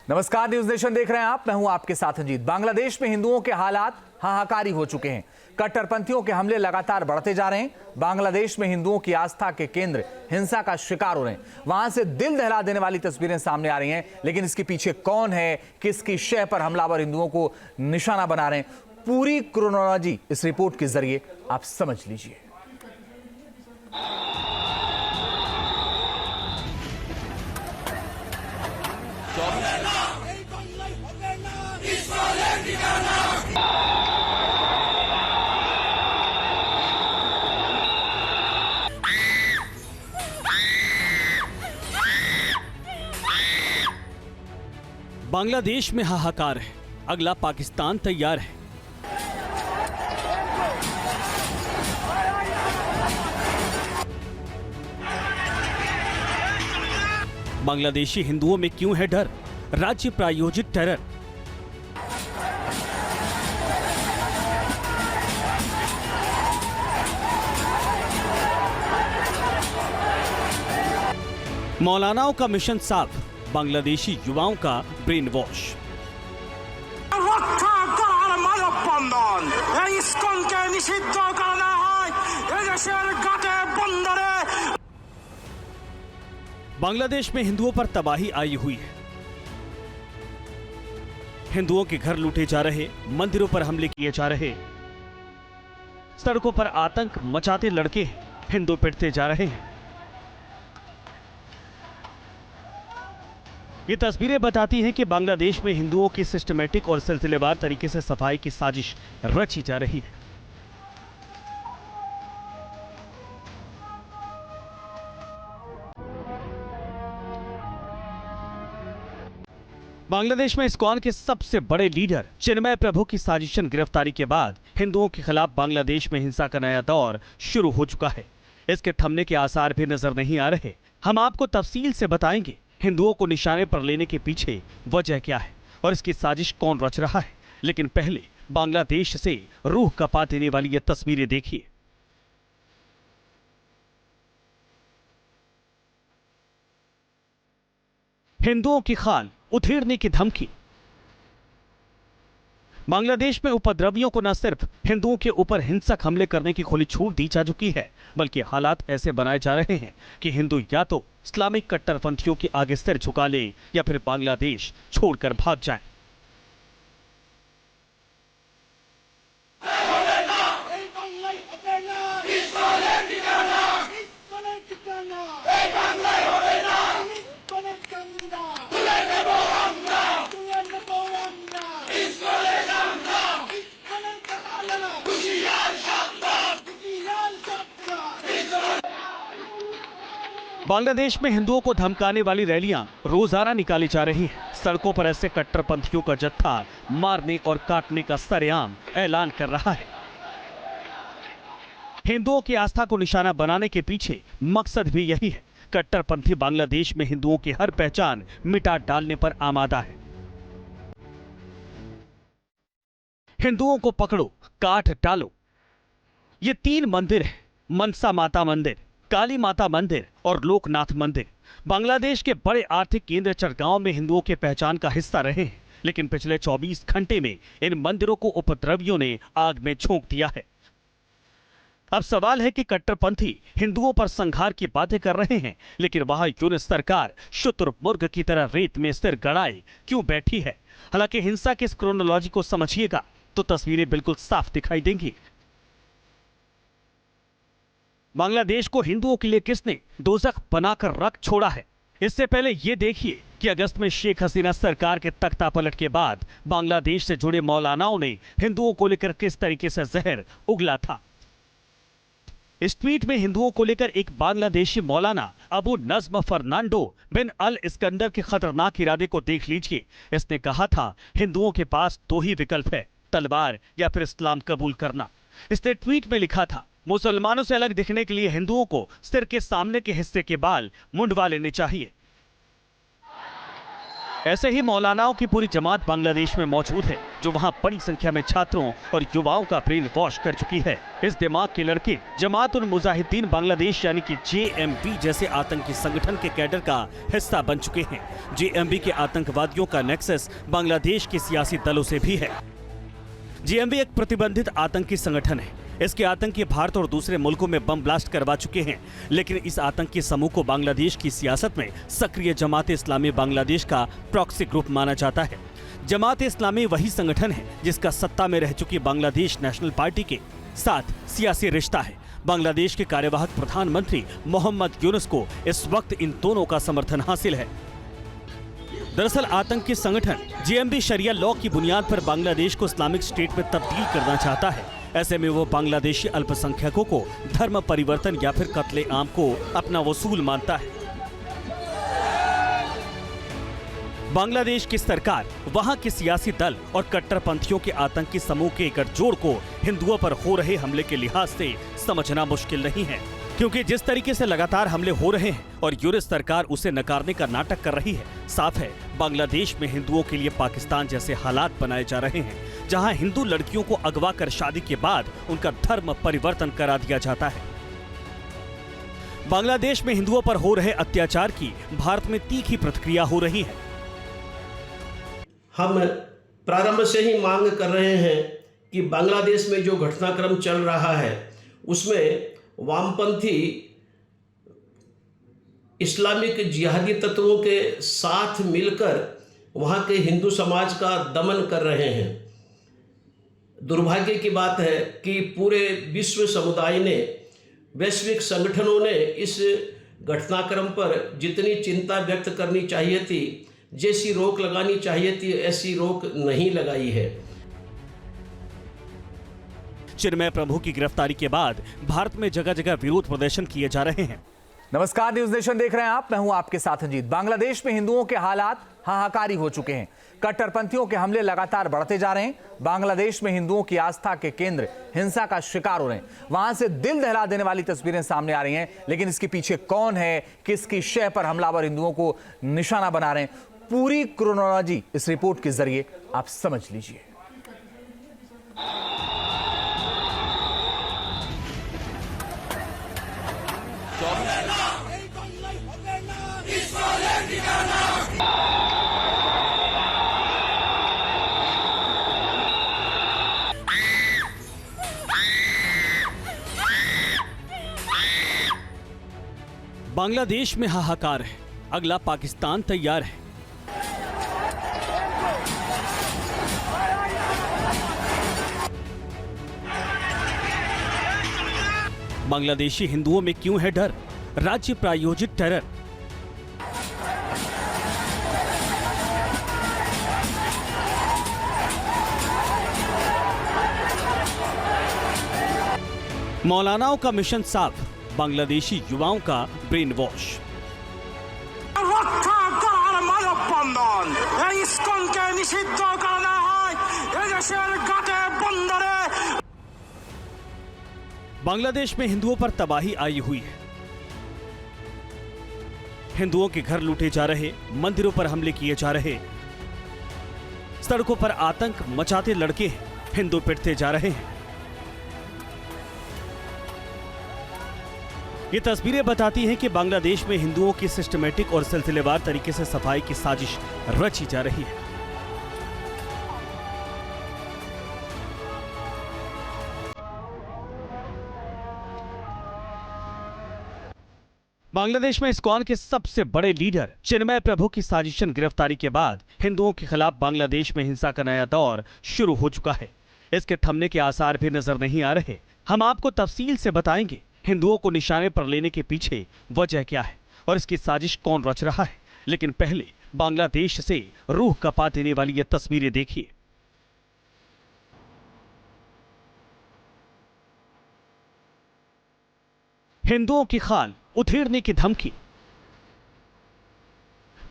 नमस्कार, news nation देख रहे हैं आप। मैं हूं आपके साथ अजीत। बांग्लादेश में हिंदुओं के हालात हाहाकारी हो चुके हैं। कट्टरपंथियों के हमले लगातार बढ़ते जा रहे हैं। बांग्लादेश में हिंदुओं की आस्था के केंद्र हिंसा का शिकार हो रहे हैं। वहां से दिल दहला देने वाली तस्वीरें सामने आ रही हैं, लेकिन इसके पीछे कौन है, किसकी शय पर हमलावर हिंदुओं को निशाना बना रहे हैं, पूरी क्रोनोलॉजी इस रिपोर्ट के जरिए आप समझ लीजिए। बांग्लादेश में हाहाकार है। अगला पाकिस्तान तैयार है। बांग्लादेशी हिंदुओं में क्यों है डर? राज्य प्रायोजित टेरर। मौलानाओं का मिशन साफ, बांग्लादेशी युवाओं का ब्रेन वॉश। बांग्लादेश में हिंदुओं पर तबाही आई हुई है। हिंदुओं के घर लूटे जा रहे, मंदिरों पर हमले किए जा रहे, सड़कों पर आतंक मचाते लड़के हिंदू पिटते जा रहे हैं। ये तस्वीरें बताती हैं कि बांग्लादेश में हिंदुओं की सिस्टमैटिक और सिलसिलेवार तरीके से सफाई की साजिश रची जा रही है। बांग्लादेश में इस्कॉन के सबसे बड़े लीडर चिन्मय प्रभु की साजिशन गिरफ्तारी के बाद हिंदुओं के खिलाफ बांग्लादेश में हिंसा का नया दौर शुरू हो चुका है। इसके थमने के आसार भी नजर नहीं आ रहे। हम आपको तफसील से बताएंगे हिंदुओं को निशाने पर लेने के पीछे वजह क्या है और इसकी साजिश कौन रच रहा है। लेकिन पहले बांग्लादेश से रूह कपा देने वाली ये तस्वीरें देखिए। हिंदुओं की खाल उधेड़ने की धमकी। बांग्लादेश में उपद्रवियों को न सिर्फ हिंदुओं के ऊपर हिंसक हमले करने की खुली छूट दी जा चुकी है, बल्कि हालात ऐसे बनाए जा रहे हैं कि हिंदू या तो इस्लामिक कट्टरपंथियों के आगे सिर झुका लें या फिर बांग्लादेश छोड़कर भाग जाएं। बांग्लादेश में हिंदुओं को धमकाने वाली रैलियां रोजाना निकाली जा रही हैं। सड़कों पर ऐसे कट्टरपंथियों का जत्था मारने और काटने का सरेआम ऐलान कर रहा है। हिंदुओं की आस्था को निशाना बनाने के पीछे मकसद भी यही है। कट्टरपंथी बांग्लादेश में हिंदुओं की हर पहचान मिटा डालने पर आमादा है। हिंदुओं को पकड़ो, काट डालो। ये 3 मंदिर हैं, मनसा माता मंदिर, काली माता मंदिर और लोकनाथ मंदिर। बांग्लादेश के बड़े आर्थिक केंद्र चरगांव में हिंदुओं के पहचान का हिस्सा रहे हैं, लेकिन पिछले 24 घंटे में इन मंदिरों को उपद्रवियों ने आग में झोंक दिया है। अब सवाल है कि कट्टरपंथी हिंदुओं पर संहार की बातें कर रहे हैं, लेकिन वहां यूनिस सरकार शुतुरमुर्ग की तरह रेत में सिर गड़ाए क्यों बैठी है? हालांकि हिंसा की इस क्रोनोलॉजी को समझिएगा तो तस्वीरें बिल्कुल साफ दिखाई देंगी। बांग्लादेश को हिंदुओं के लिए किसने दोज़ख बनाकर रख छोड़ा है? इससे पहले यह देखिए कि अगस्त में शेख हसीना सरकार के तख्ता पलट के बाद बांग्लादेश से जुड़े मौलानाओं ने हिंदुओं को लेकर किस तरीके से जहर उगला था। इस ट्वीट में हिंदुओं को लेकर एक बांग्लादेशी मौलाना अबू नज्म फर्नांडो बिन अल इस्कंदर के खतरनाक इरादे को देख लीजिए। इसने कहा था, हिंदुओं के पास 2 ही विकल्प है, तलवार या फिर इस्लाम कबूल करना। इसने ट्वीट में लिखा था, मुसलमानों से अलग दिखने के लिए हिंदुओं को सिर के सामने के हिस्से के बाल मुंडवा लेने चाहिए। ऐसे ही मौलानाओं की पूरी जमात बांग्लादेश में मौजूद है, जो वहां बड़ी संख्या में छात्रों और युवाओं का ब्रेन वॉश कर चुकी है। इस दिमाग के लड़के जमात उल मुजाहिदीन बांग्लादेश यानी कि JMB जैसे आतंकी संगठन के कैडर का हिस्सा बन चुके हैं। JMB के आतंकवादियों का नेक्सस बांग्लादेश के सियासी दलों से भी है। JMB एक प्रतिबंधित आतंकी संगठन है। इसके आतंकी भारत और दूसरे मुल्कों में बम ब्लास्ट करवा चुके हैं, लेकिन इस आतंकी समूह को बांग्लादेश की सियासत में सक्रिय जमात इस्लामी बांग्लादेश का प्रॉक्सी ग्रुप माना जाता है। जमात इस्लामी वही संगठन है जिसका सत्ता में रह चुकी बांग्लादेश नेशनल पार्टी के साथ सियासी रिश्ता है। बांग्लादेश के कार्यवाहक प्रधानमंत्री मोहम्मद यूनुस को इस वक्त इन दोनों का समर्थन हासिल है। दरअसल आतंकी संगठन JMB शरिया लॉ की बुनियाद पर बांग्लादेश को इस्लामिक स्टेट में तब्दील करना चाहता है। ऐसे में वो बांग्लादेशी अल्पसंख्यकों को धर्म परिवर्तन या फिर कत्ले आम को अपना वसूल मानता है। बांग्लादेश की सरकार वहां के सियासी दल और कट्टरपंथियों के आतंकी समूह के गठजोड़ को हिंदुओं पर हो रहे हमले के लिहाज से समझना मुश्किल नहीं है, क्योंकि जिस तरीके से लगातार हमले हो रहे हैं और यूनिस सरकार उसे नकारने का नाटक कर रही है, साफ है बांग्लादेश में हिंदुओं के लिए पाकिस्तान जैसे हालात बनाए जा रहे हैं, जहां हिंदू लड़कियों को अगवा कर शादी के बाद उनका धर्म परिवर्तन करा दिया जाता है। बांग्लादेश में हिंदुओं पर हो रहे अत्याचार की भारत में तीखी प्रतिक्रिया हो रही है। हम प्रारंभ से ही मांग कर रहे हैं कि बांग्लादेश में जो घटनाक्रम चल रहा है उसमें वामपंथी इस्लामिक जिहादी तत्वों के साथ मिलकर वहाँ के हिंदू समाज का दमन कर रहे हैं। दुर्भाग्य की बात है कि पूरे विश्व समुदाय ने, वैश्विक संगठनों ने इस घटनाक्रम पर जितनी चिंता व्यक्त करनी चाहिए थी, जैसी रोक लगानी चाहिए थी, ऐसी रोक नहीं लगाई है। चिन्मय प्रभु की गिरफ्तारी के बाद भारत में जगह जगह विरोध प्रदर्शन किए जा रहे हैं। नमस्कार, न्यूज नेशन देख रहे हैं आप। मैं हूं आपके साथ अंजीत। बांग्लादेश में हिंदुओं के हालात हाहाकारी हो चुके हैं। कट्टरपंथियों के हमले लगातार बढ़ते जा रहे हैं। बांग्लादेश में हिंदुओं की आस्था के केंद्र हिंसा का शिकार हो रहे हैं। वहां से दिल दहला देने वाली तस्वीरें सामने आ रही हैं, लेकिन इसके पीछे कौन है, किसकी शय पर हमलावर हिंदुओं को निशाना बना रहे हैं, पूरी क्रोनोलॉजी इस रिपोर्ट के जरिए आप समझ लीजिए। बांग्लादेश में हाहाकार है। अगला पाकिस्तान तैयार है। बांग्लादेशी हिंदुओं में क्यों है डर? राज्य प्रायोजित टेरर। मौलानाओं का मिशन साफ, बांग्लादेशी युवाओं का ब्रेन वॉश। बांग्लादेश में हिंदुओं पर तबाही आई हुई है। हिंदुओं के घर लूटे जा रहे, मंदिरों पर हमले किए जा रहे, सड़कों पर आतंक मचाते लड़के हिंदू पिटते जा रहे हैं। ये तस्वीरें बताती हैं कि बांग्लादेश में हिंदुओं की सिस्टमेटिक और सिलसिलेवार तरीके से सफाई की साजिश रची जा रही है। बांग्लादेश में इस्कॉन के सबसे बड़े लीडर चिन्मय प्रभु की साजिशन गिरफ्तारी के बाद हिंदुओं के खिलाफ बांग्लादेश में हिंसा का नया दौर शुरू हो चुका है। इसके थमने के आसार भी नजर नहीं आ रहे। हम आपको तफसील से बताएंगे हिंदुओं को निशाने पर लेने के पीछे वजह क्या है और इसकी साजिश कौन रच रहा है। लेकिन पहले बांग्लादेश से रूह कपा देने वाली ये तस्वीरें देखिए। हिंदुओं की खाल उधेड़ने की धमकी।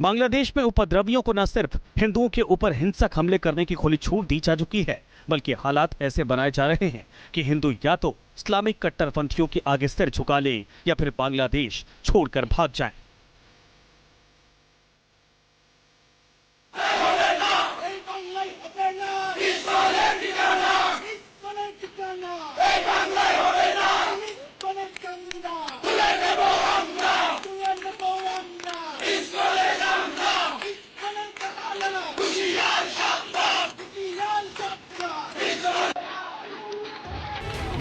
बांग्लादेश में उपद्रवियों को न सिर्फ हिंदुओं के ऊपर हिंसक हमले करने की खुली छूट दी जा चुकी है, बल्कि हालात ऐसे बनाए जा रहे हैं कि हिंदू या तो इस्लामिक कट्टरपंथियों के आगे सिर झुका लें या फिर बांग्लादेश छोड़कर भाग जाएं।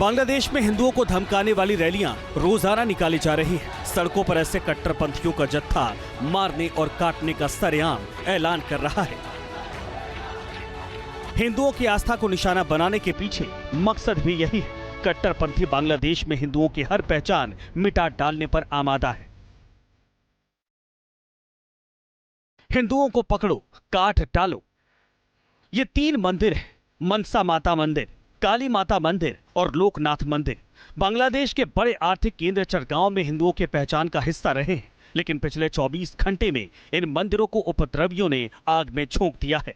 बांग्लादेश में हिंदुओं को धमकाने वाली रैलियां रोजाना निकाली जा रही हैं। सड़कों पर ऐसे कट्टरपंथियों का जत्था मारने और काटने का सरेआम ऐलान कर रहा है। हिंदुओं की आस्था को निशाना बनाने के पीछे मकसद भी यही है। कट्टरपंथी बांग्लादेश में हिंदुओं की हर पहचान मिटा डालने पर आमादा है। हिंदुओं को पकड़ो, काट डालो। ये 3 मंदिर है, मनसा माता मंदिर, काली माता मंदिर और लोकनाथ मंदिर। बांग्लादेश के बड़े आर्थिक केंद्र चटगांव में हिंदुओं के पहचान का हिस्सा रहे हैं, लेकिन पिछले 24 घंटे में इन मंदिरों को उपद्रवियों ने आग में झोंक दिया है।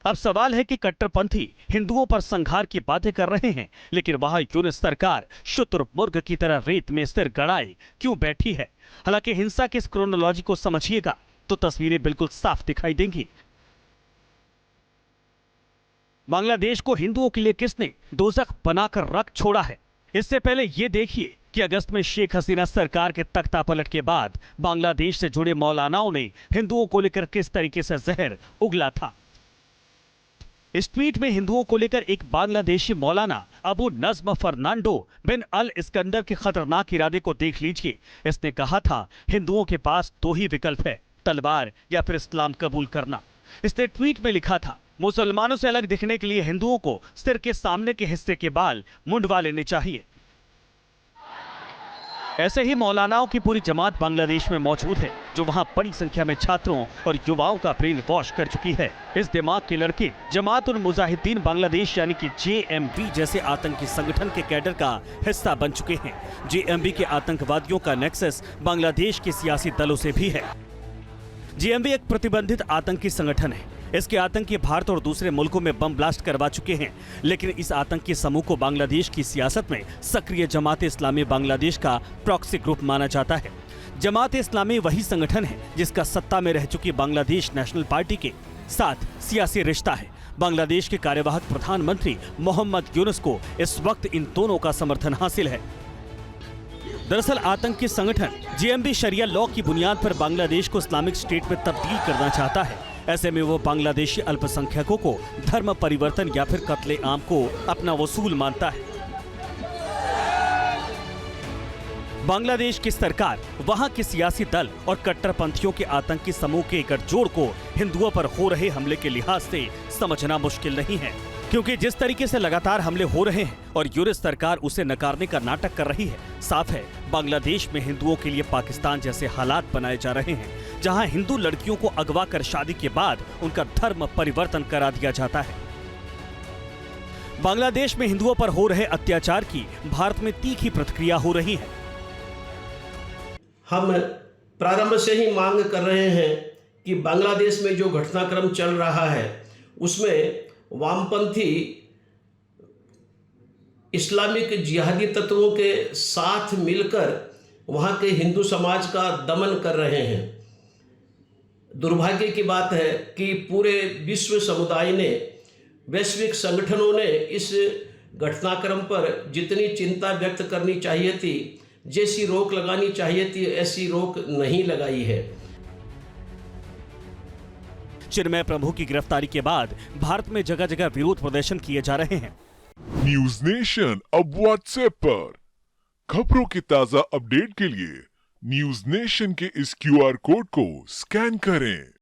अब सवाल है कि कट्टरपंथी हिंदुओं पर संघार की बातें कर रहे हैं, लेकिन वहां यूनिस सरकार शुतुरमुर्ग की तरह रेत में सिर गड़ाए क्यों बैठी है? हालांकि हिंसा के इस क्रोनोलॉजी को समझिएगा तो तस्वीरें बिल्कुल साफ दिखाई देंगी। बांग्लादेश को हिंदुओं के लिए किसने दोजख बनाकर रख छोड़ा है? इससे पहले यह देखिए कि अगस्त में शेख हसीना सरकार के तख्ता पलट के बाद बांग्लादेश से जुड़े मौलानाओं ने हिंदुओं को लेकर किस तरीके से जहर उगला था। इस ट्वीट में हिंदुओं को लेकर एक बांग्लादेशी मौलाना अबू नज्म फर्नांडो बिन अल इस्कंदर के खतरनाक इरादे को देख लीजिए। इसने कहा था, हिंदुओं के पास 2 ही विकल्प है, तलवार या फिर इस्लाम कबूल करना। इसने ट्वीट में लिखा था, मुसलमानों से अलग दिखने के लिए हिंदुओं को सिर के सामने के हिस्से के बाल मुंडवा लेने चाहिए। ऐसे ही मौलानाओं की पूरी जमात बांग्लादेश में मौजूद है, जो वहां बड़ी संख्या में छात्रों और युवाओं का ब्रेन वॉश कर चुकी है। इस दिमाग के लड़के जमात उल मुजाहिदीन बांग्लादेश यानी कि JMB जैसे आतंकी संगठन के कैडर का हिस्सा बन चुके हैं। JMB के आतंकवादियों का नेक्सस बांग्लादेश के सियासी दलों से भी है। JMB एक प्रतिबंधित आतंकी संगठन है। इसके आतंकी भारत और दूसरे मुल्कों में बम ब्लास्ट करवा चुके हैं, लेकिन इस आतंकी समूह को बांग्लादेश की सियासत में सक्रिय जमात इस्लामी बांग्लादेश का प्रॉक्सी ग्रुप माना जाता है। जमात इस्लामी वही संगठन है जिसका सत्ता में रह चुकी बांग्लादेश नेशनल पार्टी के साथ सियासी रिश्ता है। बांग्लादेश के कार्यवाहक प्रधानमंत्री मोहम्मद यूनुस को इस वक्त इन दोनों का समर्थन हासिल है। दरअसल आतंकी संगठन JMB शरिया लॉ की बुनियाद पर बांग्लादेश को इस्लामिक स्टेट में तब्दील करना चाहता है। ऐसे में वो बांग्लादेशी अल्पसंख्यकों को धर्म परिवर्तन या फिर कत्ले आम को अपना वसूल मानता है। बांग्लादेश की सरकार वहां के सियासी दल और कट्टरपंथियों के आतंकी समूह के गठजोड़ को हिंदुओं पर हो रहे हमले के लिहाज से समझना मुश्किल नहीं है, क्योंकि जिस तरीके से लगातार हमले हो रहे हैं और यूनिस सरकार उसे नकारने का नाटक कर रही है, साफ है बांग्लादेश में हिंदुओं के लिए पाकिस्तान जैसे हालात बनाए जा रहे हैं, जहां हिंदू लड़कियों को अगवा कर शादी के बाद उनका धर्म परिवर्तन करा दिया जाता है। बांग्लादेश में हिंदुओं पर हो रहे अत्याचार की भारत में तीखी प्रतिक्रिया हो रही है। हम प्रारंभ से ही मांग कर रहे हैं कि बांग्लादेश में जो घटनाक्रम चल रहा है उसमें वामपंथी इस्लामिक जिहादी तत्वों के साथ मिलकर वहाँ के हिंदू समाज का दमन कर रहे हैं। दुर्भाग्य की बात है कि पूरे विश्व समुदाय ने, वैश्विक संगठनों ने इस घटनाक्रम पर जितनी चिंता व्यक्त करनी चाहिए थी, जैसी रोक लगानी चाहिए थी, ऐसी रोक नहीं लगाई है। चिन्मय प्रभु की गिरफ्तारी के बाद भारत में जगह जगह विरोध प्रदर्शन किए जा रहे हैं। न्यूज नेशन अब व्हाट्सएप पर खबरों की ताजा अपडेट के लिए न्यूज नेशन के इस QR कोड को स्कैन करें।